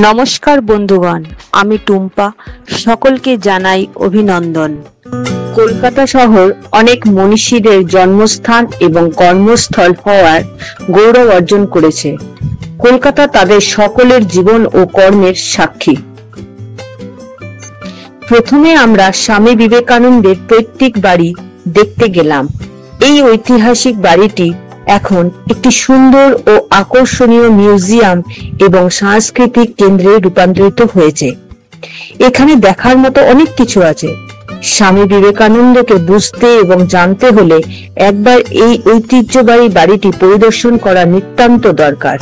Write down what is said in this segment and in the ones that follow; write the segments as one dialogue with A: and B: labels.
A: নমস্কার বন্ধুগণ, আমি টুম্পা। সকলকে জানাই অভিনন্দন। কলকাতা শহর অনেক মনীষীদের জন্মস্থান এবং কর্মস্থল হওয়ার গৌরব অর্জন করেছে। কলকাতা তাদের সকলের জীবন ও কর্মের সাক্ষী। প্রথমে আমরা স্বামী বিবেকানন্দের পৈতৃক বাড়ি দেখতে গেলাম। এই ঐতিহাসিক বাড়িটি এখন একটি সুন্দর ও আকর্ষণীয় মিউজিয়াম এবং সাংস্কৃতিক কেন্দ্রে রূপান্তরিত হয়েছে। এখানে দেখার মতো অনেক কিছু আছে। স্বামী বিবেকানন্দকে বুঝতে এবং জানতে হলে একবার এই ঐতিহ্যবাহী বাড়িটি পরিদর্শন করা নিতান্ত দরকার।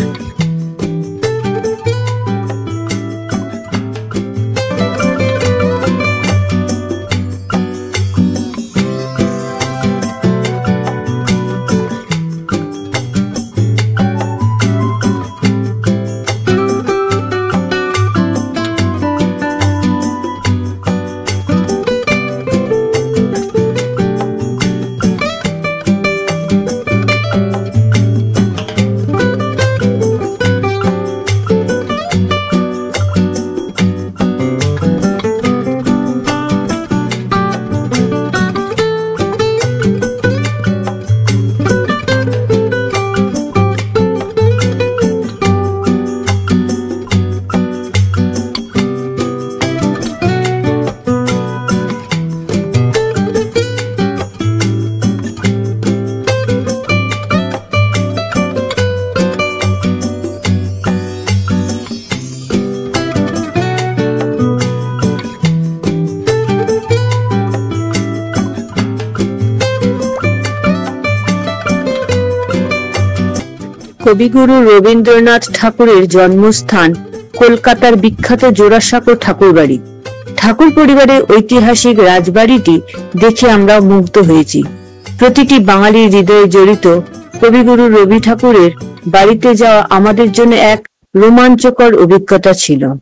A: কবিগুরু রবীন্দ্রনাথ ঠাকুরের জন্মস্থান কলকাতার বিখ্যাত জোড়াসাঁকো ঠাকুরবাড়ি। ঠাকুর পরিবারের ঐতিহাসিক রাজবাড়িটি দেখে আমরা মুগ্ধ হয়েছি। প্রতিটি বাঙালির হৃদয়ে জড়িত কবিগুরু রবি ঠাকুরের বাড়িতে যাওয়া আমাদের জন্য এক রোমাঞ্চকর অভিজ্ঞতা ছিল।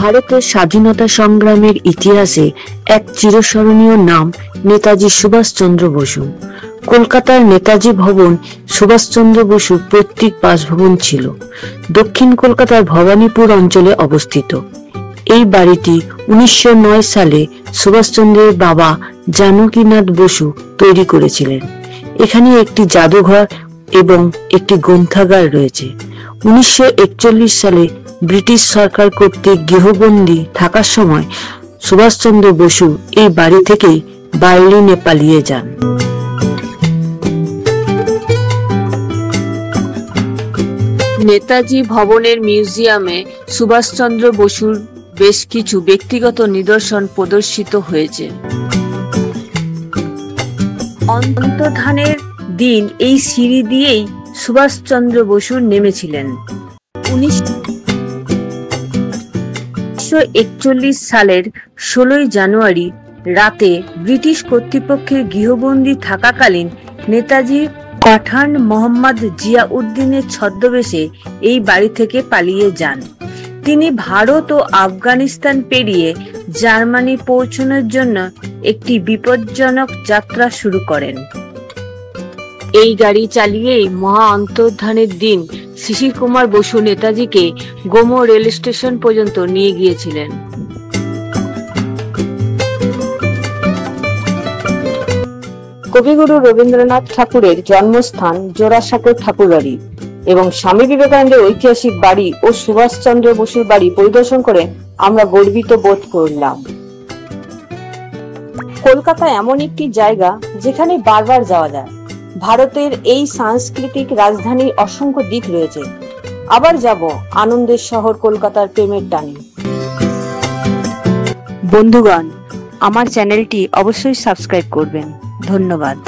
A: ভারতের স্বাধীনতা সংগ্রামের ইতিহাসে এক চিরস্মরণীয় নাম নেতাজি সুভাষচন্দ্র বসু। কলকাতার নেতাজি ভবন সুভাষচন্দ্র বসুর পৈতৃক বাসভবন ছিল। দক্ষিণ কলকাতার ভবানীপুর অঞ্চলে অবস্থিত। এই বাড়িটি 1909 সালে সুভাষচন্দ্রের বাবা জানকীনাথ বসু তৈরি করেছিলেন। এখানে একটি জাদুঘর এবং একটি গ্রন্থাগার রয়েছে। 1941 সালে ব্রিটিশ সরকার কর্তৃক গৃহবন্দী থাকার সময় সুভাষচন্দ্র বসু এই বাড়ি থেকে বার্লিনে পালিয়ে যান। নেতাজি ভবনের মিউজিয়ামে সুভাষচন্দ্র বসুর বেশ কিছু ব্যক্তিগত নিদর্শন প্রদর্শিত হয়েছে। অন্তর্ধানের দিন এই সিঁড়ি দিয়েই সুভাষচন্দ্র বসু নেমেছিলেন। 1941 সালের 16 জানুয়ারি রাতে ব্রিটিশ কর্তৃপক্ষের গৃহবন্দী থাকাকালীন নেতাজি পাঠান মোহাম্মদ জিয়াউদ্দিনের ছদ্মবেশে এই বাড়ি থেকে পালিয়ে যান। তিনি ভারত ও আফগানিস্তান পেরিয়ে জার্মানি পৌঁছানোর জন্য একটি বিপজ্জনক যাত্রা শুরু করেন। এই গাড়ি চালিয়েই মহা অন্তর্ধানের দিন শিশির কুমার বসু নেতাজিকে গোমো রেল স্টেশন পর্যন্ত নিয়ে গিয়েছিলেন। কবিগুরু রবীন্দ্রনাথ ঠাকুরের জন্মস্থান জোড়াসাঁকো ঠাকুরবাড়ি এবং স্বামী বিবেকানন্দের ঐতিহাসিক বাড়ি ও সুভাষচন্দ্র বসুর বাড়ি পরিদর্শন করে আমরা গর্বিত বোধ করলাম। কলকাতা এমন একটি জায়গা যেখানে বারবার যাওয়া যায়। ভারতের এই সাংস্কৃতিক রাজধানীর অসংখ্য দিক রয়েছে। আবার যাব আনন্দের শহর কলকাতার প্রেমের টানে। বন্ধুগণ, আমার চ্যানেলটি অবশ্যই সাবস্ক্রাইব করবেন। ধন্যবাদ।